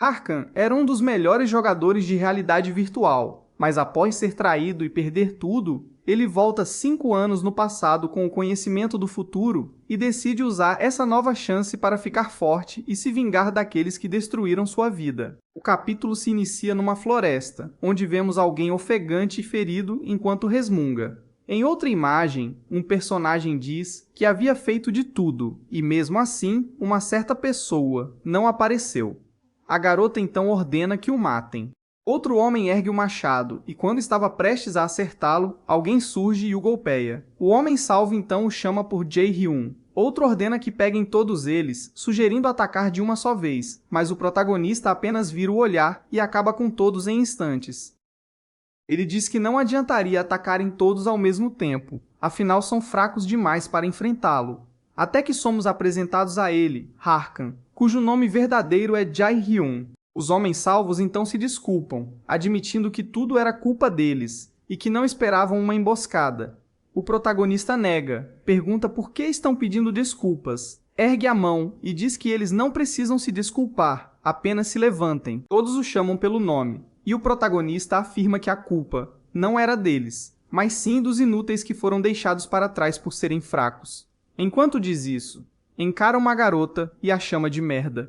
Harkan era um dos melhores jogadores de realidade virtual, mas após ser traído e perder tudo, ele volta 5 anos no passado com o conhecimento do futuro e decide usar essa nova chance para ficar forte e se vingar daqueles que destruíram sua vida. O capítulo se inicia numa floresta, onde vemos alguém ofegante e ferido enquanto resmunga. Em outra imagem, um personagem diz que havia feito de tudo, e mesmo assim, uma certa pessoa não apareceu. A garota então ordena que o matem. Outro homem ergue o machado, e quando estava prestes a acertá-lo, alguém surge e o golpeia. O homem salvo então o chama por Jae-hyun. Outro ordena que peguem todos eles, sugerindo atacar de uma só vez, mas o protagonista apenas vira o olhar e acaba com todos em instantes. Ele diz que não adiantaria atacarem todos ao mesmo tempo, afinal são fracos demais para enfrentá-lo. Até que somos apresentados a ele, Harkan, cujo nome verdadeiro é Jae-hyun. Os homens salvos então se desculpam, admitindo que tudo era culpa deles e que não esperavam uma emboscada. O protagonista nega, pergunta por que estão pedindo desculpas, ergue a mão e diz que eles não precisam se desculpar, apenas se levantem. Todos o chamam pelo nome, e o protagonista afirma que a culpa não era deles, mas sim dos inúteis que foram deixados para trás por serem fracos. Enquanto diz isso, encara uma garota e a chama de merda.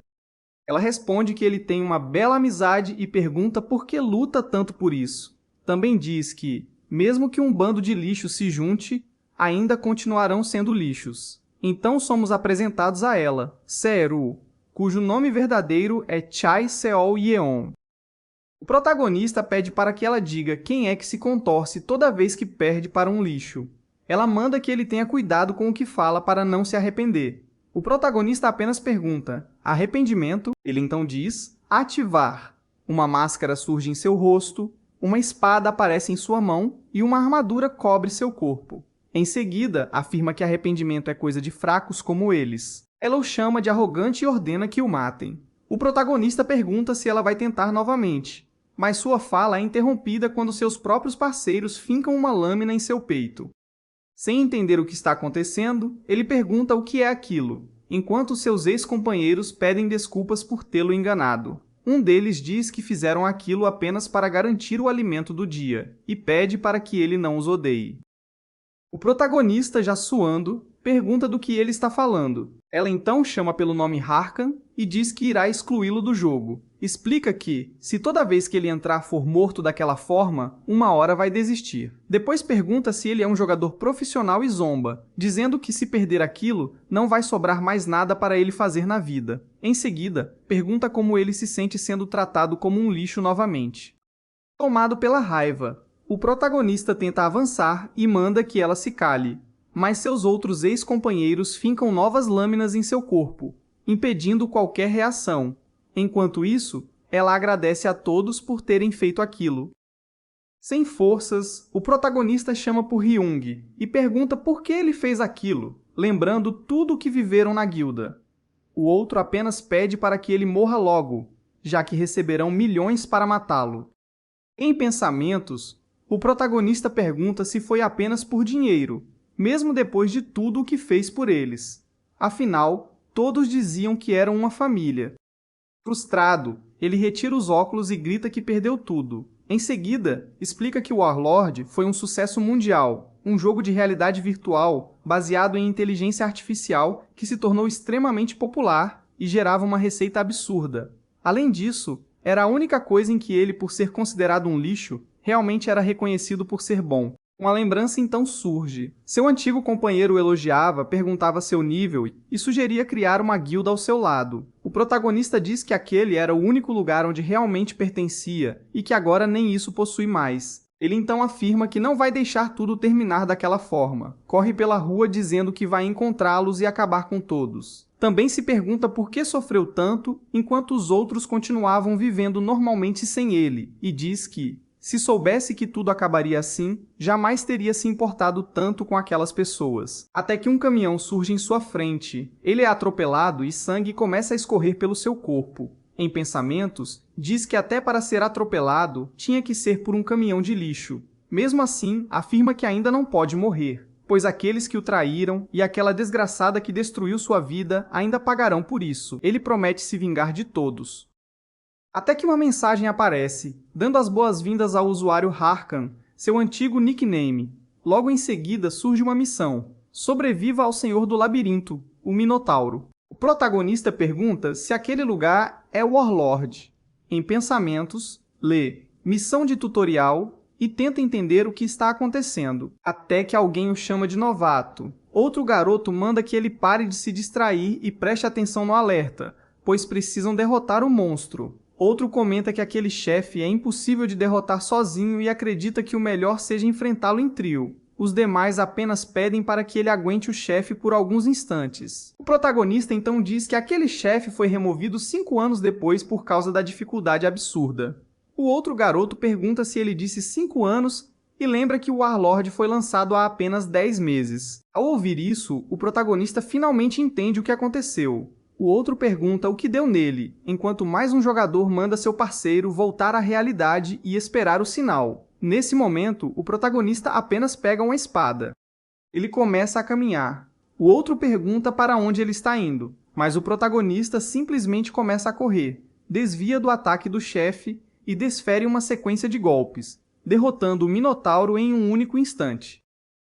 Ela responde que ele tem uma bela amizade e pergunta por que luta tanto por isso. Também diz que, mesmo que um bando de lixos se junte, ainda continuarão sendo lixos. Então somos apresentados a ela, Se-ru, cujo nome verdadeiro é Chae Seol-yeon. O protagonista pede para que ela diga quem é que se contorce toda vez que perde para um lixo. Ela manda que ele tenha cuidado com o que fala para não se arrepender. O protagonista apenas pergunta, arrependimento? Ele então diz, ativar. Uma máscara surge em seu rosto, uma espada aparece em sua mão e uma armadura cobre seu corpo. Em seguida, afirma que arrependimento é coisa de fracos como eles. Ela o chama de arrogante e ordena que o matem. O protagonista pergunta se ela vai tentar novamente, mas sua fala é interrompida quando seus próprios parceiros fincam uma lâmina em seu peito. Sem entender o que está acontecendo, ele pergunta o que é aquilo, enquanto seus ex-companheiros pedem desculpas por tê-lo enganado. Um deles diz que fizeram aquilo apenas para garantir o alimento do dia, e pede para que ele não os odeie. O protagonista, já suando, pergunta do que ele está falando. Ela então chama pelo nome Harkan e diz que irá excluí-lo do jogo. Explica que, se toda vez que ele entrar for morto daquela forma, uma hora vai desistir. Depois pergunta se ele é um jogador profissional e zomba, dizendo que se perder aquilo, não vai sobrar mais nada para ele fazer na vida. Em seguida, pergunta como ele se sente sendo tratado como um lixo novamente. Tomado pela raiva, o protagonista tenta avançar e manda que ela se cale, mas seus outros ex-companheiros fincam novas lâminas em seu corpo, impedindo qualquer reação. Enquanto isso, ela agradece a todos por terem feito aquilo. Sem forças, o protagonista chama por Hyung e pergunta por que ele fez aquilo, lembrando tudo o que viveram na guilda. O outro apenas pede para que ele morra logo, já que receberão milhões para matá-lo. Em pensamentos, o protagonista pergunta se foi apenas por dinheiro, mesmo depois de tudo o que fez por eles. Afinal, todos diziam que eram uma família. Frustrado, ele retira os óculos e grita que perdeu tudo. Em seguida, explica que o Warlord foi um sucesso mundial, um jogo de realidade virtual baseado em inteligência artificial que se tornou extremamente popular e gerava uma receita absurda. Além disso, era a única coisa em que ele, por ser considerado um lixo, realmente era reconhecido por ser bom. Uma lembrança então surge. Seu antigo companheiro o elogiava, perguntava seu nível e sugeria criar uma guilda ao seu lado. O protagonista diz que aquele era o único lugar onde realmente pertencia e que agora nem isso possui mais. Ele então afirma que não vai deixar tudo terminar daquela forma. Corre pela rua dizendo que vai encontrá-los e acabar com todos. Também se pergunta por que sofreu tanto enquanto os outros continuavam vivendo normalmente sem ele e diz que, se soubesse que tudo acabaria assim, jamais teria se importado tanto com aquelas pessoas. Até que um caminhão surge em sua frente. Ele é atropelado e sangue começa a escorrer pelo seu corpo. Em pensamentos, diz que até para ser atropelado, tinha que ser por um caminhão de lixo. Mesmo assim, afirma que ainda não pode morrer, pois aqueles que o traíram e aquela desgraçada que destruiu sua vida ainda pagarão por isso. Ele promete se vingar de todos. Até que uma mensagem aparece, dando as boas-vindas ao usuário Harkan, seu antigo nickname. Logo em seguida surge uma missão: sobreviva ao Senhor do Labirinto, o Minotauro. O protagonista pergunta se aquele lugar é Warlord. Em pensamentos, lê missão de tutorial e tenta entender o que está acontecendo, até que alguém o chama de novato. Outro garoto manda que ele pare de se distrair e preste atenção no alerta, pois precisam derrotar o monstro. Outro comenta que aquele chefe é impossível de derrotar sozinho e acredita que o melhor seja enfrentá-lo em trio. Os demais apenas pedem para que ele aguente o chefe por alguns instantes. O protagonista então diz que aquele chefe foi removido 5 anos depois por causa da dificuldade absurda. O outro garoto pergunta se ele disse 5 anos e lembra que o Warlord foi lançado há apenas 10 meses. Ao ouvir isso, o protagonista finalmente entende o que aconteceu. O outro pergunta o que deu nele, enquanto mais um jogador manda seu parceiro voltar à realidade e esperar o sinal. Nesse momento, o protagonista apenas pega uma espada. Ele começa a caminhar. O outro pergunta para onde ele está indo, mas o protagonista simplesmente começa a correr, desvia do ataque do chefe e desfere uma sequência de golpes, derrotando o Minotauro em um único instante.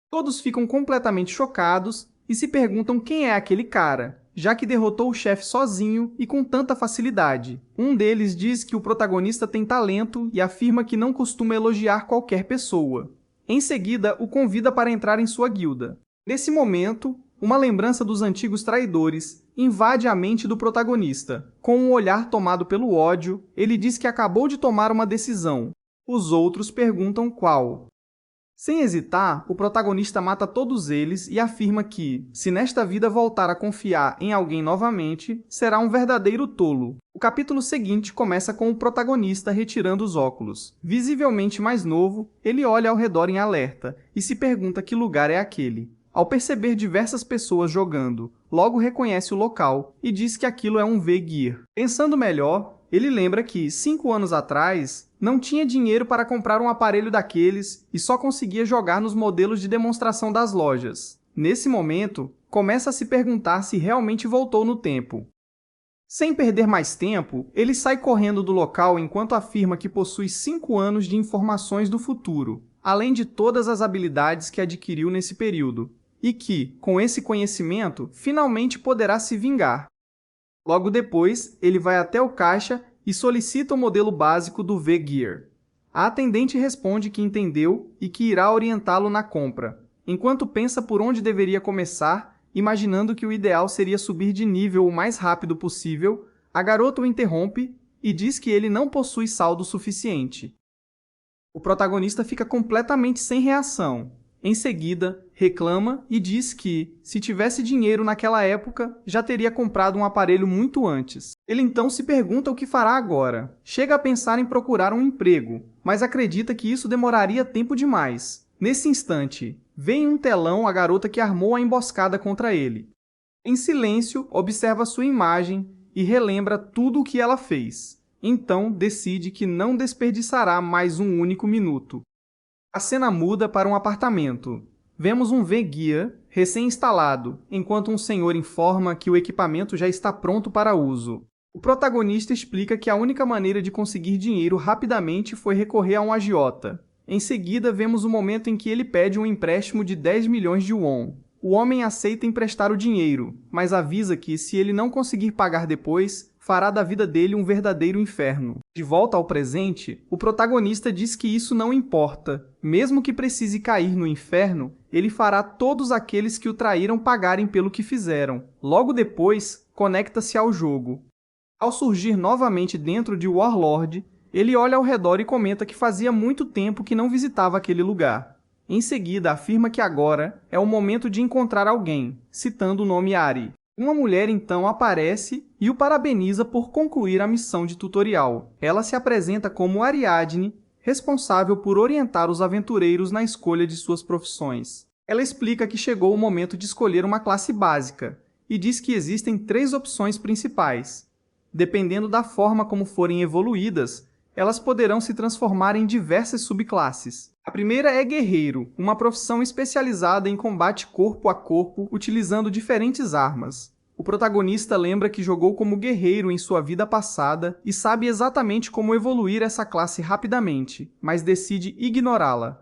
Todos ficam completamente chocados e se perguntam quem é aquele cara, já que derrotou o chefe sozinho e com tanta facilidade. Um deles diz que o protagonista tem talento e afirma que não costuma elogiar qualquer pessoa. Em seguida, o convida para entrar em sua guilda. Nesse momento, uma lembrança dos antigos traidores invade a mente do protagonista. Com um olhar tomado pelo ódio, ele diz que acabou de tomar uma decisão. Os outros perguntam qual. Sem hesitar, o protagonista mata todos eles e afirma que, se nesta vida voltar a confiar em alguém novamente, será um verdadeiro tolo. O capítulo seguinte começa com o protagonista retirando os óculos. Visivelmente mais novo, ele olha ao redor em alerta e se pergunta que lugar é aquele. Ao perceber diversas pessoas jogando, logo reconhece o local e diz que aquilo é um V-Gear. Pensando melhor, ele lembra que, 5 anos atrás, não tinha dinheiro para comprar um aparelho daqueles e só conseguia jogar nos modelos de demonstração das lojas. Nesse momento, começa a se perguntar se realmente voltou no tempo. Sem perder mais tempo, ele sai correndo do local enquanto afirma que possui 5 anos de informações do futuro, além de todas as habilidades que adquiriu nesse período, e que, com esse conhecimento, finalmente poderá se vingar. Logo depois, ele vai até o caixa e solicita o modelo básico do V-Gear. A atendente responde que entendeu e que irá orientá-lo na compra, enquanto pensa por onde deveria começar, imaginando que o ideal seria subir de nível o mais rápido possível. A garota o interrompe e diz que ele não possui saldo suficiente. O protagonista fica completamente sem reação. Em seguida, reclama e diz que, se tivesse dinheiro naquela época, já teria comprado um aparelho muito antes. Ele então se pergunta o que fará agora. Chega a pensar em procurar um emprego, mas acredita que isso demoraria tempo demais. Nesse instante, vê em um telão a garota que armou a emboscada contra ele. Em silêncio, observa sua imagem e relembra tudo o que ela fez. Então, decide que não desperdiçará mais um único minuto. A cena muda para um apartamento. Vemos um V-Gear recém-instalado, enquanto um senhor informa que o equipamento já está pronto para uso. O protagonista explica que a única maneira de conseguir dinheiro rapidamente foi recorrer a um agiota. Em seguida, vemos o momento em que ele pede um empréstimo de 10 milhões de won. O homem aceita emprestar o dinheiro, mas avisa que, se ele não conseguir pagar depois, fará da vida dele um verdadeiro inferno. De volta ao presente, o protagonista diz que isso não importa. Mesmo que precise cair no inferno, ele fará todos aqueles que o traíram pagarem pelo que fizeram. Logo depois, conecta-se ao jogo. Ao surgir novamente dentro de Warlord, ele olha ao redor e comenta que fazia muito tempo que não visitava aquele lugar. Em seguida, afirma que agora é o momento de encontrar alguém, citando o nome Ari. Uma mulher então aparece e o parabeniza por concluir a missão de tutorial. Ela se apresenta como Ariadne, responsável por orientar os aventureiros na escolha de suas profissões. Ela explica que chegou o momento de escolher uma classe básica e diz que existem 3 opções principais. Dependendo da forma como forem evoluídas, elas poderão se transformar em diversas subclasses. A primeira é guerreiro, uma profissão especializada em combate corpo a corpo utilizando diferentes armas. O protagonista lembra que jogou como guerreiro em sua vida passada e sabe exatamente como evoluir essa classe rapidamente, mas decide ignorá-la.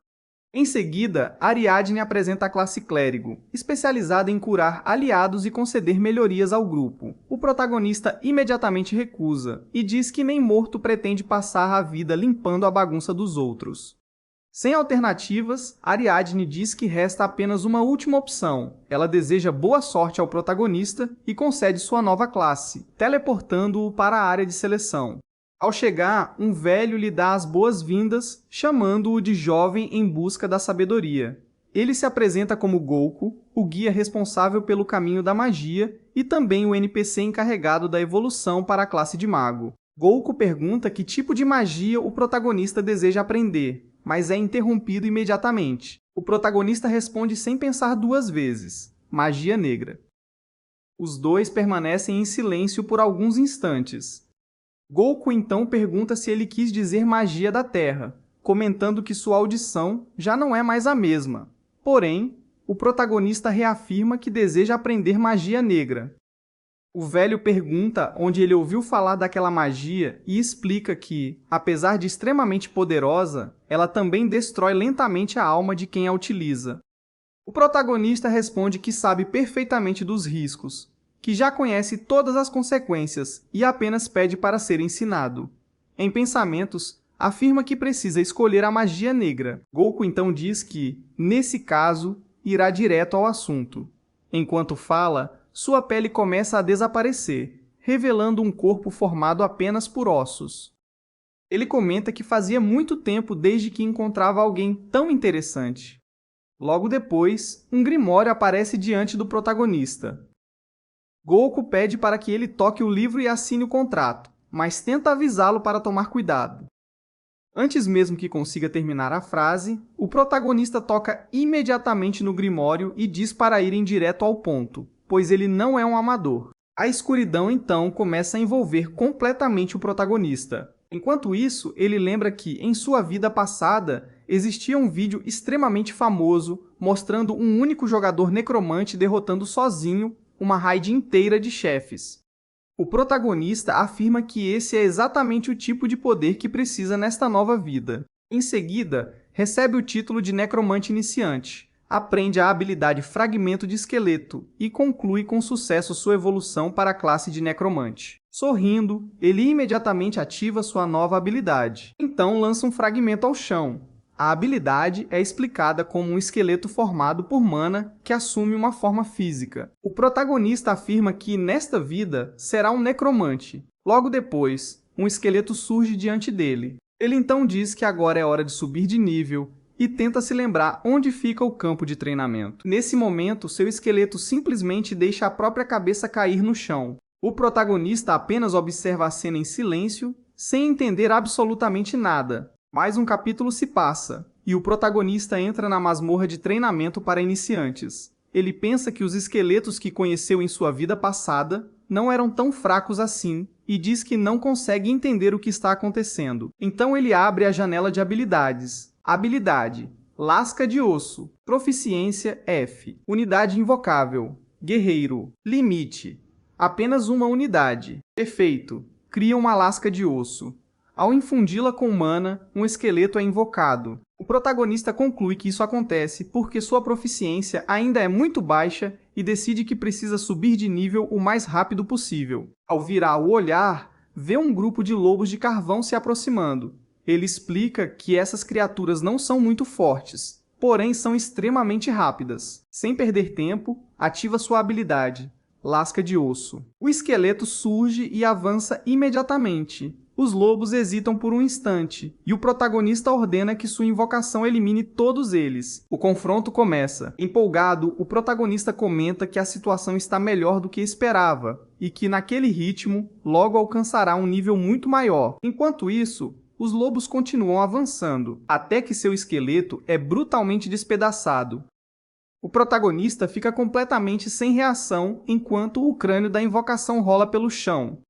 Em seguida, Ariadne apresenta a classe Clérigo, especializada em curar aliados e conceder melhorias ao grupo. O protagonista imediatamente recusa e diz que nem morto pretende passar a vida limpando a bagunça dos outros. Sem alternativas, Ariadne diz que resta apenas uma última opção. Ela deseja boa sorte ao protagonista e concede sua nova classe, teleportando-o para a área de seleção. Ao chegar, um velho lhe dá as boas-vindas, chamando-o de jovem em busca da sabedoria. Ele se apresenta como Gouko, o guia responsável pelo caminho da magia e também o NPC encarregado da evolução para a classe de mago. Gouko pergunta que tipo de magia o protagonista deseja aprender, mas é interrompido imediatamente. O protagonista responde sem pensar duas vezes: magia negra. Os dois permanecem em silêncio por alguns instantes. Gouko então pergunta se ele quis dizer magia da Terra, comentando que sua audição já não é mais a mesma. Porém, o protagonista reafirma que deseja aprender magia negra. O velho pergunta onde ele ouviu falar daquela magia e explica que, apesar de extremamente poderosa, ela também destrói lentamente a alma de quem a utiliza. O protagonista responde que sabe perfeitamente dos riscos, que já conhece todas as consequências e apenas pede para ser ensinado. Em pensamentos, afirma que precisa escolher a magia negra. Gouko então diz que, nesse caso, irá direto ao assunto. Enquanto fala, sua pele começa a desaparecer, revelando um corpo formado apenas por ossos. Ele comenta que fazia muito tempo desde que encontrava alguém tão interessante. Logo depois, um grimório aparece diante do protagonista. Gouko pede para que ele toque o livro e assine o contrato, mas tenta avisá-lo para tomar cuidado. Antes mesmo que consiga terminar a frase, o protagonista toca imediatamente no grimório e diz para irem direto ao ponto, pois ele não é um amador. A escuridão, então, começa a envolver completamente o protagonista. Enquanto isso, ele lembra que, em sua vida passada, existia um vídeo extremamente famoso mostrando um único jogador necromante derrotando sozinho uma raid inteira de chefes. O protagonista afirma que esse é exatamente o tipo de poder que precisa nesta nova vida. Em seguida, recebe o título de Necromante Iniciante, aprende a habilidade Fragmento de Esqueleto e conclui com sucesso sua evolução para a classe de Necromante. Sorrindo, ele imediatamente ativa sua nova habilidade. Então lança um fragmento ao chão. A habilidade é explicada como um esqueleto formado por mana que assume uma forma física. O protagonista afirma que, nesta vida, será um necromante. Logo depois, um esqueleto surge diante dele. Ele então diz que agora é hora de subir de nível e tenta se lembrar onde fica o campo de treinamento. Nesse momento, seu esqueleto simplesmente deixa a própria cabeça cair no chão. O protagonista apenas observa a cena em silêncio, sem entender absolutamente nada. Mais um capítulo se passa, e o protagonista entra na masmorra de treinamento para iniciantes. Ele pensa que os esqueletos que conheceu em sua vida passada não eram tão fracos assim, e diz que não consegue entender o que está acontecendo. Então ele abre a janela de habilidades. Habilidade: Lasca de Osso. Proficiência F. Unidade invocável: Guerreiro. Limite: apenas uma unidade. Efeito: cria uma lasca de osso. Ao infundi-la com mana, um esqueleto é invocado. O protagonista conclui que isso acontece porque sua proficiência ainda é muito baixa e decide que precisa subir de nível o mais rápido possível. Ao virar o olhar, vê um grupo de lobos de carvão se aproximando. Ele explica que essas criaturas não são muito fortes, porém são extremamente rápidas. Sem perder tempo, ativa sua habilidade, Lasca de Osso. O esqueleto surge e avança imediatamente. Os lobos hesitam por um instante, e o protagonista ordena que sua invocação elimine todos eles. O confronto começa. Empolgado, o protagonista comenta que a situação está melhor do que esperava, e que naquele ritmo, logo alcançará um nível muito maior. Enquanto isso, os lobos continuam avançando, até que seu esqueleto é brutalmente despedaçado. O protagonista fica completamente sem reação enquanto o crânio da invocação rola pelo chão.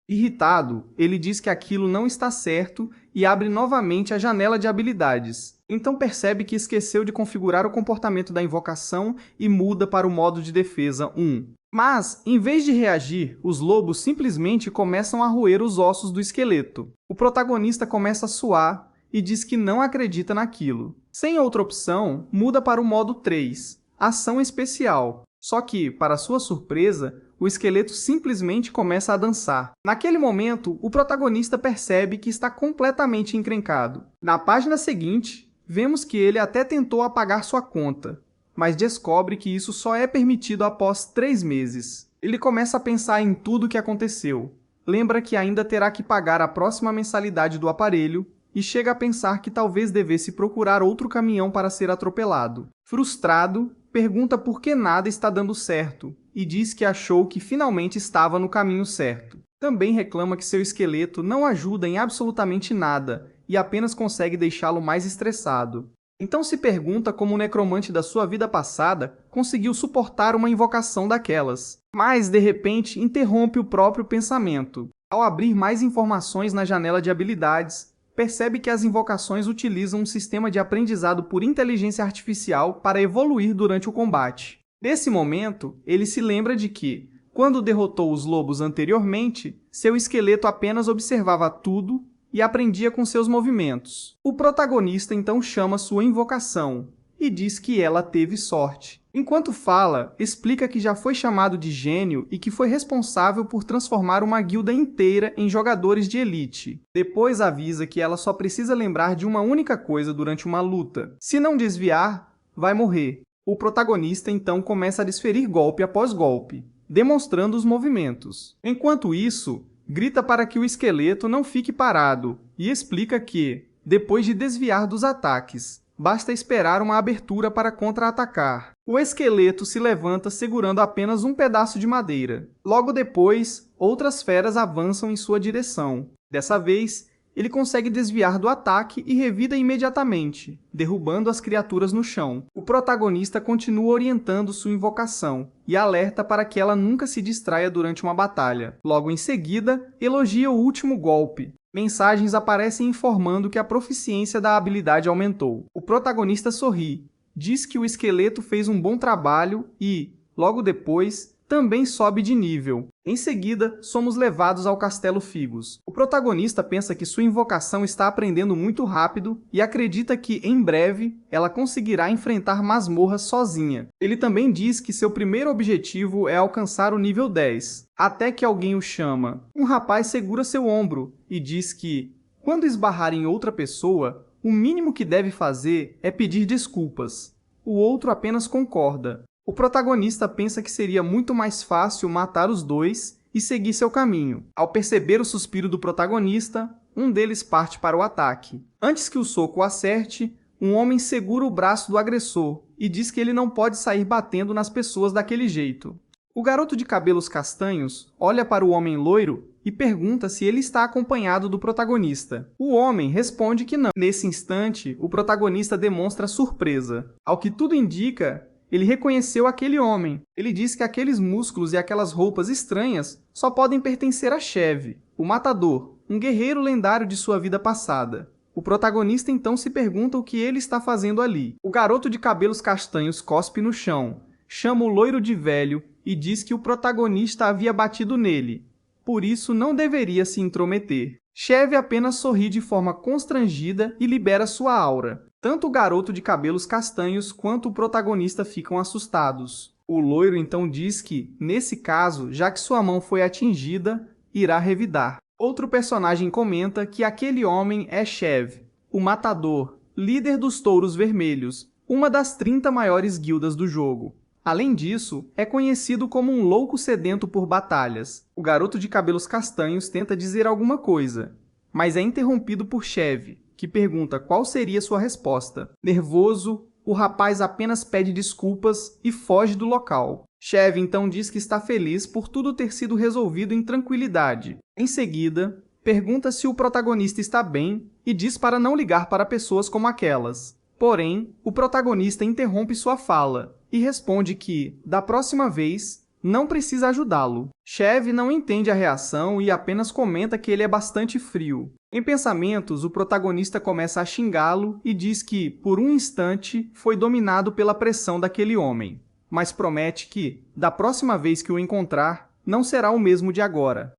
Irritado, ele diz que aquilo não está certo e abre novamente a janela de habilidades. Então percebe que esqueceu de configurar o comportamento da invocação e muda para o modo de defesa 1. Mas, em vez de reagir, os lobos simplesmente começam a roer os ossos do esqueleto. O protagonista começa a suar e diz que não acredita naquilo. Sem outra opção, muda para o modo 3, Ação Especial. Só que, para sua surpresa, o esqueleto simplesmente começa a dançar. Naquele momento, o protagonista percebe que está completamente encrencado. Na página seguinte, vemos que ele até tentou apagar sua conta, mas descobre que isso só é permitido após 3 meses. Ele começa a pensar em tudo o que aconteceu. Lembra que ainda terá que pagar a próxima mensalidade do aparelho e chega a pensar que talvez devesse procurar outro caminhão para ser atropelado. Frustrado, pergunta por que nada está dando certo e diz que achou que finalmente estava no caminho certo. Também reclama que seu esqueleto não ajuda em absolutamente nada e apenas consegue deixá-lo mais estressado. Então se pergunta como o necromante da sua vida passada conseguiu suportar uma invocação daquelas. Mas, de repente, interrompe o próprio pensamento. Ao abrir mais informações na janela de habilidades, percebe que as invocações utilizam um sistema de aprendizado por inteligência artificial para evoluir durante o combate. Nesse momento, ele se lembra de que, quando derrotou os lobos anteriormente, seu esqueleto apenas observava tudo e aprendia com seus movimentos. O protagonista então chama sua invocação e diz que ela teve sorte. Enquanto fala, explica que já foi chamado de gênio e que foi responsável por transformar uma guilda inteira em jogadores de elite. Depois avisa que ela só precisa lembrar de uma única coisa durante uma luta. Se não desviar, vai morrer. O protagonista então começa a desferir golpe após golpe, demonstrando os movimentos. Enquanto isso, grita para que o esqueleto não fique parado e explica que, depois de desviar dos ataques, basta esperar uma abertura para contra-atacar. O esqueleto se levanta segurando apenas um pedaço de madeira. Logo depois, outras feras avançam em sua direção. Dessa vez, ele consegue desviar do ataque e revida imediatamente, derrubando as criaturas no chão. O protagonista continua orientando sua invocação e alerta para que ela nunca se distraia durante uma batalha. Logo em seguida, elogia o último golpe. Mensagens aparecem informando que a proficiência da habilidade aumentou. O protagonista sorri, diz que o esqueleto fez um bom trabalho e, logo depois, também sobe de nível. Em seguida, somos levados ao Castelo Figos. O protagonista pensa que sua invocação está aprendendo muito rápido e acredita que, em breve, ela conseguirá enfrentar masmorras sozinha. Ele também diz que seu primeiro objetivo é alcançar o nível 10, até que alguém o chama. Um rapaz segura seu ombro e diz que, quando esbarrar em outra pessoa, o mínimo que deve fazer é pedir desculpas. O outro apenas concorda. O protagonista pensa que seria muito mais fácil matar os dois e seguir seu caminho. Ao perceber o suspiro do protagonista, um deles parte para o ataque. Antes que o soco o acerte, um homem segura o braço do agressor e diz que ele não pode sair batendo nas pessoas daquele jeito. O garoto de cabelos castanhos olha para o homem loiro e pergunta se ele está acompanhado do protagonista. O homem responde que não. Nesse instante, o protagonista demonstra surpresa. Ao que tudo indica, ele reconheceu aquele homem. Ele diz que aqueles músculos e aquelas roupas estranhas só podem pertencer a Chev, o Matador, um guerreiro lendário de sua vida passada. O protagonista então se pergunta o que ele está fazendo ali. O garoto de cabelos castanhos cospe no chão, chama o loiro de velho e diz que o protagonista havia batido nele, por isso não deveria se intrometer. Chev apenas sorri de forma constrangida e libera sua aura. Tanto o garoto de cabelos castanhos quanto o protagonista ficam assustados. O loiro então diz que, nesse caso, já que sua mão foi atingida, irá revidar. Outro personagem comenta que aquele homem é Chev, o Matador, líder dos Touros Vermelhos, uma das 30 maiores guildas do jogo. Além disso, é conhecido como um louco sedento por batalhas. O garoto de cabelos castanhos tenta dizer alguma coisa, mas é interrompido por Chev, que pergunta qual seria sua resposta. Nervoso, o rapaz apenas pede desculpas e foge do local. Chev então diz que está feliz por tudo ter sido resolvido em tranquilidade. Em seguida, pergunta se o protagonista está bem e diz para não ligar para pessoas como aquelas. Porém, o protagonista interrompe sua fala e responde que, da próxima vez, não precisa ajudá-lo. Chev não entende a reação e apenas comenta que ele é bastante frio. Em pensamentos, o protagonista começa a xingá-lo e diz que, por um instante, foi dominado pela pressão daquele homem. mas promete que, da próxima vez que o encontrar, não será o mesmo de agora.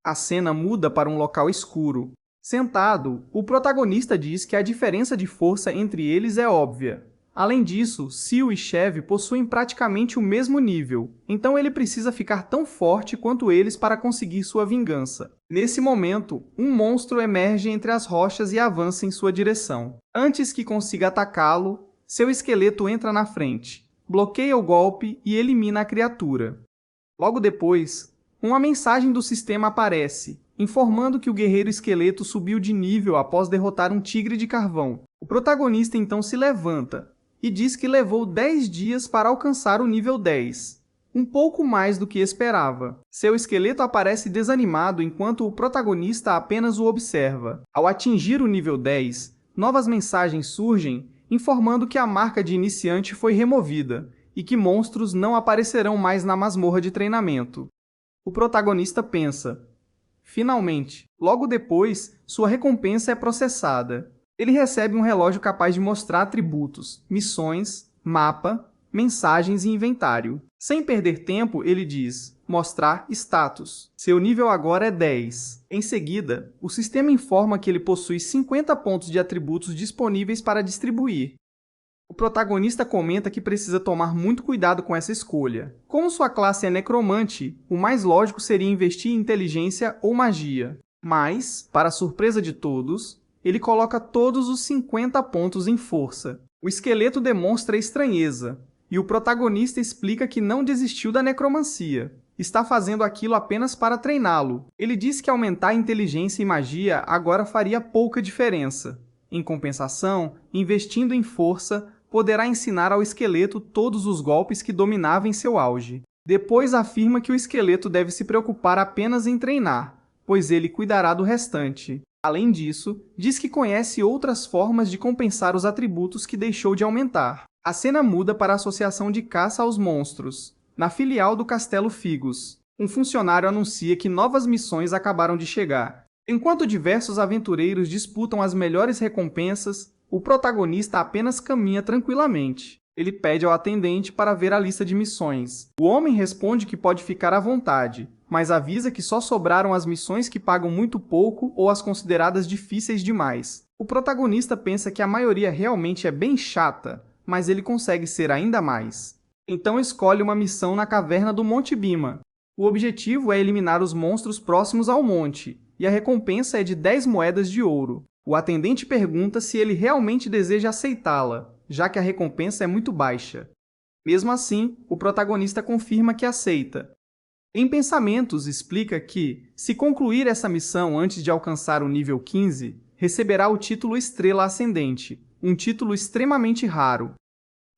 A cena muda para um local escuro. Sentado, o protagonista diz que a diferença de força entre eles é óbvia. Além disso, Sil e Chev possuem praticamente o mesmo nível, então ele precisa ficar tão forte quanto eles para conseguir sua vingança. Nesse momento, um monstro emerge entre as rochas e avança em sua direção. Antes que consiga atacá-lo, seu esqueleto entra na frente, bloqueia o golpe e elimina a criatura. Logo depois, uma mensagem do sistema aparece, informando que o guerreiro esqueleto subiu de nível após derrotar um tigre de carvão. O protagonista então se levanta e diz que levou 10 dias para alcançar o nível 10, um pouco mais do que esperava. Seu esqueleto aparece desanimado enquanto o protagonista apenas o observa. Ao atingir o nível 10, novas mensagens surgem informando que a marca de iniciante foi removida e que monstros não aparecerão mais na masmorra de treinamento. O protagonista pensa: finalmente. Logo depois, sua recompensa é processada. Ele recebe um relógio capaz de mostrar atributos, missões, mapa, mensagens e inventário. Sem perder tempo, ele diz: mostrar status. Seu nível agora é 10. Em seguida, o sistema informa que ele possui 50 pontos de atributos disponíveis para distribuir. O protagonista comenta que precisa tomar muito cuidado com essa escolha. Como sua classe é necromante, o mais lógico seria investir em inteligência ou magia. Mas, para surpresa de todos, ele coloca todos os 50 pontos em força. O esqueleto demonstra estranheza, e o protagonista explica que não desistiu da necromancia. Está fazendo aquilo apenas para treiná-lo. Ele diz que aumentar a inteligência e magia agora faria pouca diferença. Em compensação, investindo em força, poderá ensinar ao esqueleto todos os golpes que dominava em seu auge. Depois afirma que o esqueleto deve se preocupar apenas em treinar, pois ele cuidará do restante. Além disso, diz que conhece outras formas de compensar os atributos que deixou de aumentar. A cena muda para a Associação de Caça aos Monstros, na filial do Castelo Figus. Um funcionário anuncia que novas missões acabaram de chegar. Enquanto diversos aventureiros disputam as melhores recompensas, o protagonista apenas caminha tranquilamente. Ele pede ao atendente para ver a lista de missões. O homem responde que pode ficar à vontade, mas avisa que só sobraram as missões que pagam muito pouco ou as consideradas difíceis demais. O protagonista pensa que a maioria realmente é bem chata, mas ele consegue ser ainda mais. Então escolhe uma missão na caverna do Monte Bima. O objetivo é eliminar os monstros próximos ao monte, e a recompensa é de 10 moedas de ouro. O atendente pergunta se ele realmente deseja aceitá-la, já que a recompensa é muito baixa. Mesmo assim, o protagonista confirma que aceita. Em Pensamentos, explica que, se concluir essa missão antes de alcançar o nível 15, receberá o título Estrela Ascendente, um título extremamente raro.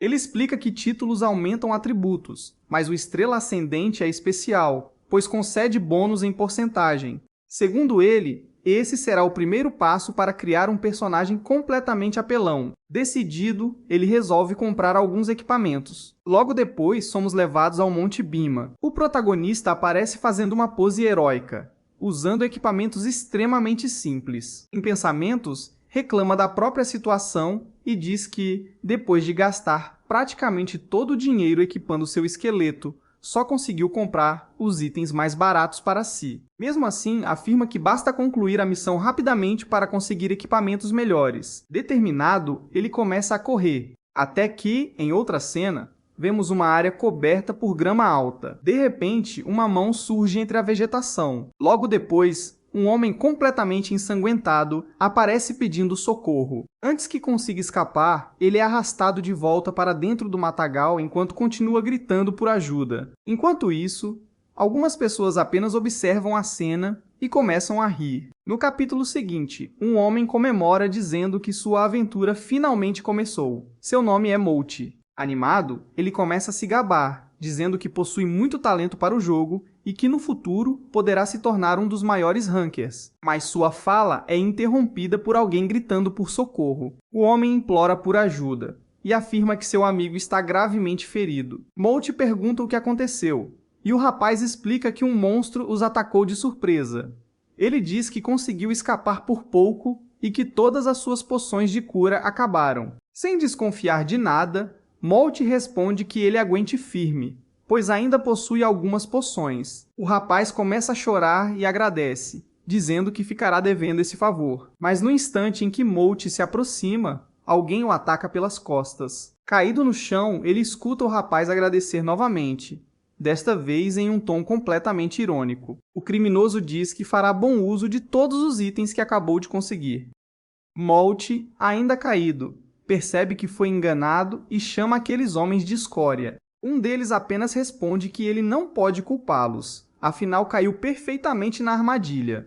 Ele explica que títulos aumentam atributos, mas o Estrela Ascendente é especial, pois concede bônus em porcentagem. Segundo ele, esse será o primeiro passo para criar um personagem completamente apelão. Decidido, ele resolve comprar alguns equipamentos. Logo depois, somos levados ao Monte Bima. O protagonista aparece fazendo uma pose heróica, usando equipamentos extremamente simples. Em Pensamentos, reclama da própria situação e diz que, depois de gastar praticamente todo o dinheiro equipando seu esqueleto, só conseguiu comprar os itens mais baratos para si. Mesmo assim, afirma que basta concluir a missão rapidamente para conseguir equipamentos melhores. Determinado, ele começa a correr, até que, em outra cena, vemos uma área coberta por grama alta. De repente, uma mão surge entre a vegetação. Logo depois, um homem completamente ensanguentado aparece pedindo socorro. Antes que consiga escapar, ele é arrastado de volta para dentro do matagal enquanto continua gritando por ajuda. Enquanto isso, algumas pessoas apenas observam a cena e começam a rir. No capítulo seguinte, um homem comemora dizendo que sua aventura finalmente começou. Seu nome é Molti. Animado, ele começa a se gabar, dizendo que possui muito talento para o jogo e que no futuro poderá se tornar um dos maiores rankers. Mas sua fala é interrompida por alguém gritando por socorro. O homem implora por ajuda e afirma que seu amigo está gravemente ferido. Molti pergunta o que aconteceu, e o rapaz explica que um monstro os atacou de surpresa. Ele diz que conseguiu escapar por pouco e que todas as suas poções de cura acabaram. Sem desconfiar de nada, Molt responde que ele aguente firme, pois ainda possui algumas poções. O rapaz começa a chorar e agradece, dizendo que ficará devendo esse favor. Mas no instante em que Molt se aproxima, alguém o ataca pelas costas. Caído no chão, ele escuta o rapaz agradecer novamente, desta vez em um tom completamente irônico. O criminoso diz que fará bom uso de todos os itens que acabou de conseguir. Molt, ainda caído, percebe que foi enganado e chama aqueles homens de escória. Um deles apenas responde que ele não pode culpá-los, afinal caiu perfeitamente na armadilha.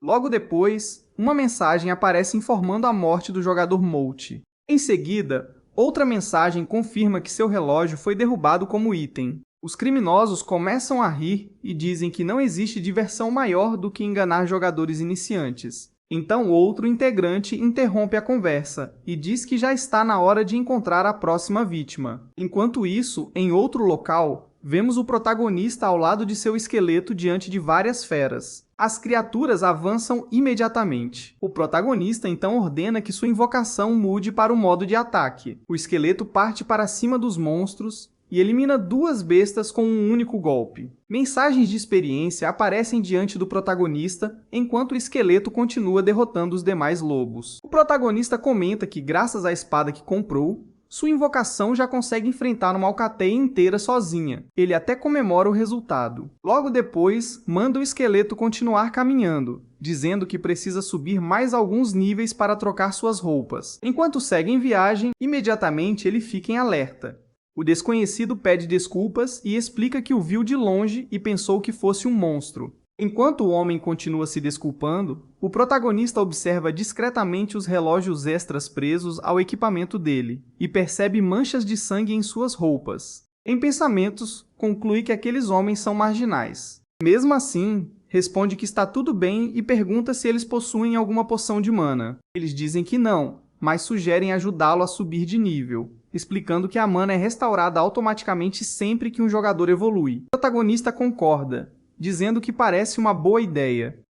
Logo depois, uma mensagem aparece informando a morte do jogador Molt. Em seguida, outra mensagem confirma que seu relógio foi derrubado como item. Os criminosos começam a rir e dizem que não existe diversão maior do que enganar jogadores iniciantes. Então outro integrante interrompe a conversa e diz que já está na hora de encontrar a próxima vítima. Enquanto isso, em outro local, vemos o protagonista ao lado de seu esqueleto diante de várias feras. As criaturas avançam imediatamente. O protagonista então ordena que sua invocação mude para o modo de ataque. O esqueleto parte para cima dos monstros e elimina 2 bestas com um único golpe. Mensagens de experiência aparecem diante do protagonista, enquanto o esqueleto continua derrotando os demais lobos. O protagonista comenta que, graças à espada que comprou, sua invocação já consegue enfrentar uma alcateia inteira sozinha. Ele até comemora o resultado. Logo depois, manda o esqueleto continuar caminhando, dizendo que precisa subir mais alguns níveis para trocar suas roupas. Enquanto segue em viagem, imediatamente ele fica em alerta. O desconhecido pede desculpas e explica que o viu de longe e pensou que fosse um monstro. Enquanto o homem continua se desculpando, o protagonista observa discretamente os relógios extras presos ao equipamento dele e percebe manchas de sangue em suas roupas. Em pensamentos, conclui que aqueles homens são marginais. Mesmo assim, responde que está tudo bem e pergunta se eles possuem alguma poção de mana. Eles dizem que não, mas sugerem ajudá-lo a subir de nível, explicando que a mana é restaurada automaticamente sempre que um jogador evolui. O protagonista concorda, dizendo que parece uma boa ideia.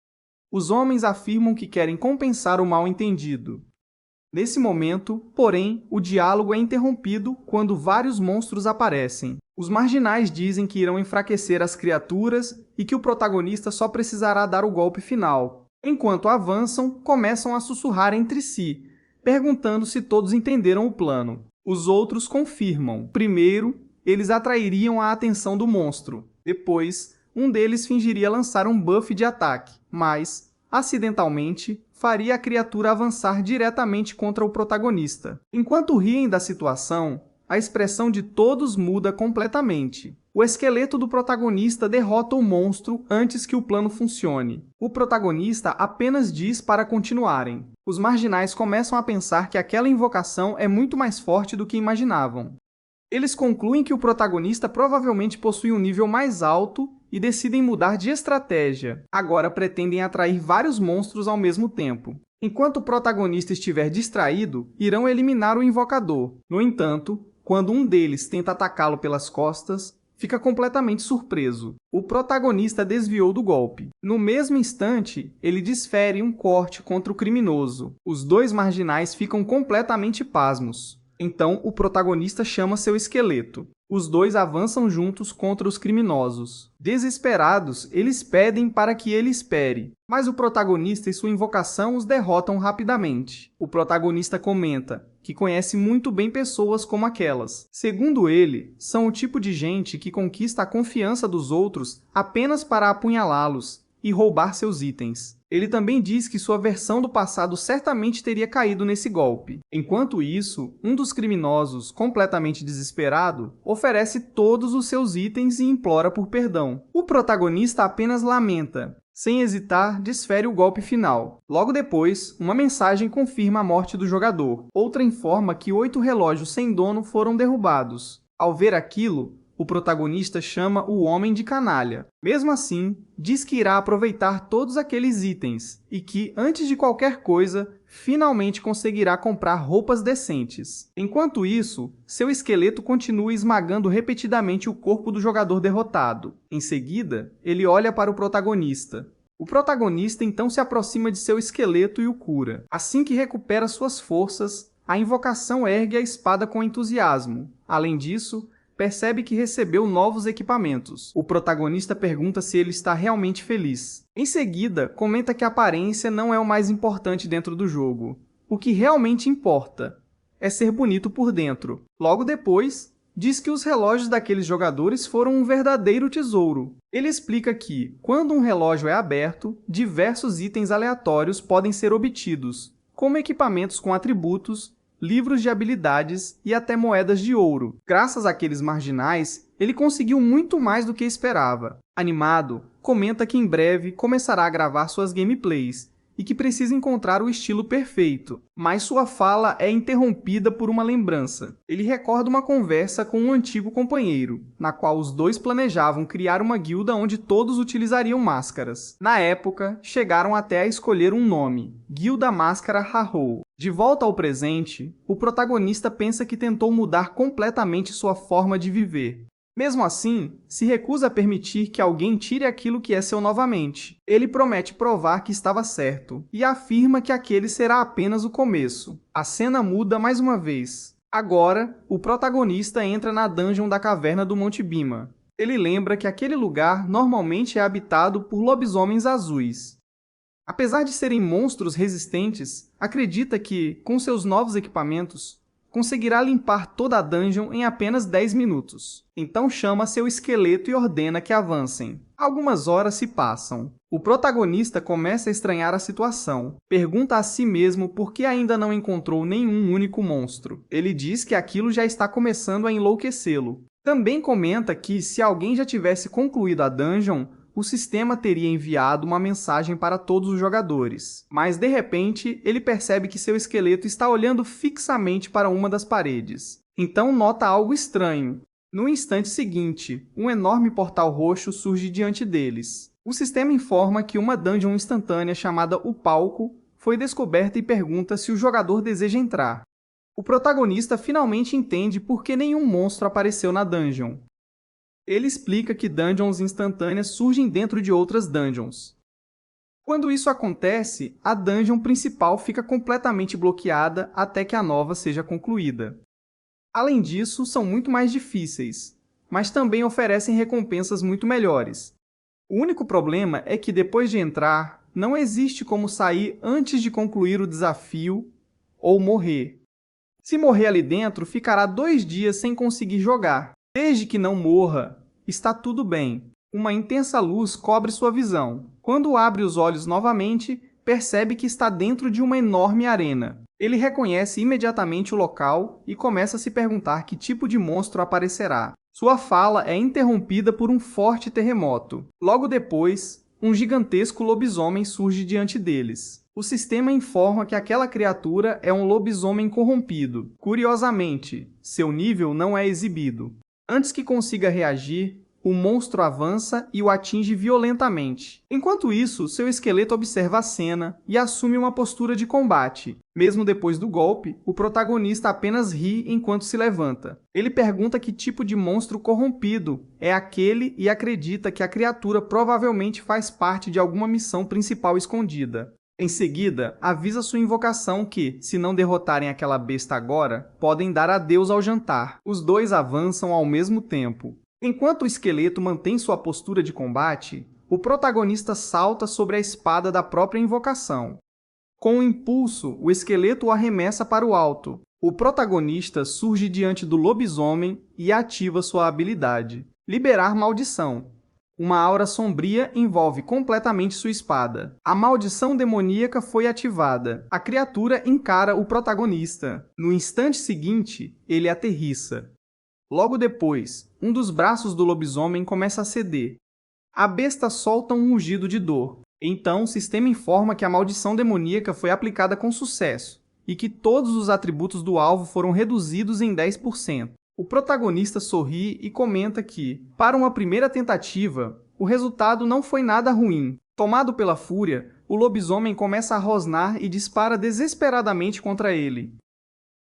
Os homens afirmam que querem compensar o mal-entendido. Nesse momento, porém, o diálogo é interrompido quando vários monstros aparecem. Os marginais dizem que irão enfraquecer as criaturas e que o protagonista só precisará dar o golpe final. Enquanto avançam, começam a sussurrar entre si, perguntando se todos entenderam o plano. Os outros confirmam. Primeiro, eles atrairiam a atenção do monstro. Depois, um deles fingiria lançar um buff de ataque, mas, acidentalmente, faria a criatura avançar diretamente contra o protagonista. Enquanto riem da situação, a expressão de todos muda completamente. O esqueleto do protagonista derrota o monstro antes que o plano funcione. O protagonista apenas diz para continuarem. Os marginais começam a pensar que aquela invocação é muito mais forte do que imaginavam. Eles concluem que o protagonista provavelmente possui um nível mais alto e decidem mudar de estratégia. Agora pretendem atrair vários monstros ao mesmo tempo. Enquanto o protagonista estiver distraído, irão eliminar o invocador. No entanto, quando um deles tenta atacá-lo pelas costas, fica completamente surpreso. O protagonista desviou do golpe. No mesmo instante, ele desfere um corte contra o criminoso. Os 2 marginais ficam completamente pasmos. Então, o protagonista chama seu esqueleto. Os 2 avançam juntos contra os criminosos. Desesperados, eles pedem para que ele espere, mas o protagonista e sua invocação os derrotam rapidamente. O protagonista comenta que conhece muito bem pessoas como aquelas. Segundo ele, são o tipo de gente que conquista a confiança dos outros apenas para apunhalá-los e roubar seus itens. Ele também diz que sua versão do passado certamente teria caído nesse golpe. Enquanto isso, um dos criminosos, completamente desesperado, oferece todos os seus itens e implora por perdão. O protagonista apenas lamenta. Sem hesitar, desfere o golpe final. Logo depois, uma mensagem confirma a morte do jogador. Outra informa que 8 relógios sem dono foram derrubados. Ao ver aquilo, o protagonista chama o homem de canalha. Mesmo assim, diz que irá aproveitar todos aqueles itens e que, antes de qualquer coisa, finalmente conseguirá comprar roupas decentes. Enquanto isso, seu esqueleto continua esmagando repetidamente o corpo do jogador derrotado. Em seguida, ele olha para o protagonista. O protagonista então se aproxima de seu esqueleto e o cura. Assim que recupera suas forças, A invocação ergue a espada com entusiasmo. Além disso, percebe que recebeu novos equipamentos. O protagonista pergunta se ele está realmente feliz. Em seguida, comenta que a aparência não é o mais importante dentro do jogo. O que realmente importa é ser bonito por dentro. Logo depois, diz que os relógios daqueles jogadores foram um verdadeiro tesouro. Ele explica que, quando um relógio é aberto, diversos itens aleatórios podem ser obtidos, como equipamentos com atributos, livros de habilidades e até moedas de ouro. Graças àqueles marginais, ele conseguiu muito mais do que esperava. Animado, comenta que em breve começará a gravar suas gameplays e que precisa encontrar o estilo perfeito, mas sua fala é interrompida por uma lembrança. Ele recorda uma conversa com um antigo companheiro, na qual os dois planejavam criar uma guilda onde todos utilizariam máscaras. Na época, chegaram até a escolher um nome, Guilda Máscara Harrow. De volta ao presente, o protagonista pensa que tentou mudar completamente sua forma de viver. Mesmo assim, se recusa a permitir que alguém tire aquilo que é seu novamente. Ele promete provar que estava certo e afirma que aquele será apenas o começo. A cena muda mais uma vez. Agora, o protagonista entra na dungeon da caverna do Monte Bima. Ele lembra que aquele lugar normalmente é habitado por lobisomens azuis. Apesar de serem monstros resistentes, acredita que, com seus novos equipamentos, conseguirá limpar toda a dungeon em apenas 10 minutos. Então chama seu esqueleto e ordena que avancem. Algumas horas se passam. O protagonista começa a estranhar a situação. Pergunta a si mesmo por que ainda não encontrou nenhum único monstro. Ele diz que aquilo já está começando a enlouquecê-lo. Também comenta que, se alguém já tivesse concluído a dungeon, o sistema teria enviado uma mensagem para todos os jogadores. Mas, de repente, ele percebe que seu esqueleto está olhando fixamente para uma das paredes. Então nota algo estranho. No instante seguinte, um enorme portal roxo surge diante deles. O sistema informa que uma dungeon instantânea chamada O Palco foi descoberta e pergunta se o jogador deseja entrar. O protagonista finalmente entende por que nenhum monstro apareceu na dungeon. Ele explica que dungeons instantâneas surgem dentro de outras dungeons. Quando isso acontece, a dungeon principal fica completamente bloqueada até que a nova seja concluída. Além disso, são muito mais difíceis, mas também oferecem recompensas muito melhores. O único problema é que depois de entrar, não existe como sair antes de concluir o desafio ou morrer. Se morrer ali dentro, ficará 2 dias sem conseguir jogar. Desde que não morra, está tudo bem. Uma intensa luz cobre sua visão. Quando abre os olhos novamente, percebe que está dentro de uma enorme arena. Ele reconhece imediatamente o local e começa a se perguntar que tipo de monstro aparecerá. Sua fala é interrompida por um forte terremoto. Logo depois, um gigantesco lobisomem surge diante deles. O sistema informa que aquela criatura é um lobisomem corrompido. Curiosamente, seu nível não é exibido. Antes que consiga reagir, o monstro avança e o atinge violentamente. Enquanto isso, seu esqueleto observa a cena e assume uma postura de combate. Mesmo depois do golpe, o protagonista apenas ri enquanto se levanta. Ele pergunta que tipo de monstro corrompido é aquele e acredita que a criatura provavelmente faz parte de alguma missão principal escondida. Em seguida, avisa sua invocação que, se não derrotarem aquela besta agora, podem dar adeus ao jantar. Os dois avançam ao mesmo tempo. Enquanto o esqueleto mantém sua postura de combate, o protagonista salta sobre a espada da própria invocação. Com um impulso, o esqueleto o arremessa para o alto. O protagonista surge diante do lobisomem e ativa sua habilidade, Liberar Maldição. Uma aura sombria envolve completamente sua espada. A maldição demoníaca foi ativada. A criatura encara o protagonista. No instante seguinte, ele aterrissa. Logo depois, um dos braços do lobisomem começa a ceder. A besta solta um mugido de dor. Então, o sistema informa que a maldição demoníaca foi aplicada com sucesso e que todos os atributos do alvo foram reduzidos em 10%. O protagonista sorri e comenta que, para uma primeira tentativa, o resultado não foi nada ruim. Tomado pela fúria, o lobisomem começa a rosnar e dispara desesperadamente contra ele.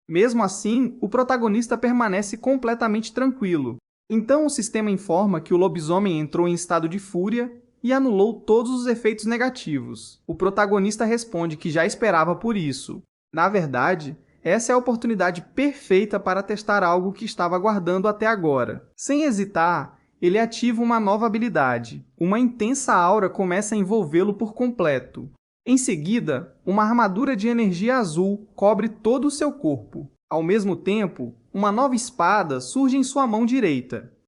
Mesmo assim, o protagonista permanece completamente tranquilo. Então o sistema informa que o lobisomem entrou em estado de fúria e anulou todos os efeitos negativos. O protagonista responde que já esperava por isso. Na verdade, Essa é a oportunidade perfeita para testar algo que estava aguardando até agora. Sem hesitar, ele ativa uma nova habilidade. Uma intensa aura começa a envolvê-lo por completo. Em seguida, uma armadura de energia azul cobre todo o seu corpo. Ao mesmo tempo, uma nova espada surge em sua mão direita.